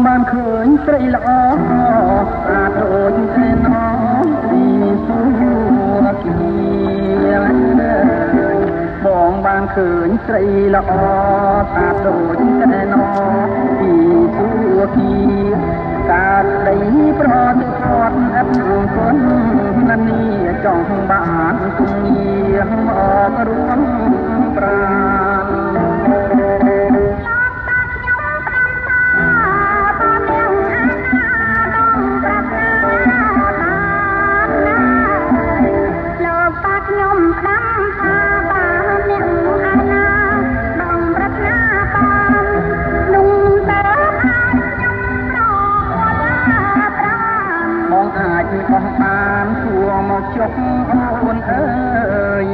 បានឃើញស្រីល្អស្អាតដូចតែនំពីសួគ៌បងបានឃើញស្រីល្អស្អាតដូចតែនំពីសួគ៌កាលដីប្រតិគាត់អត់គុណណានីចង់បានគំនាអបរួមប្រាណអាចបោះបានសួរមកចុកអូនអើយ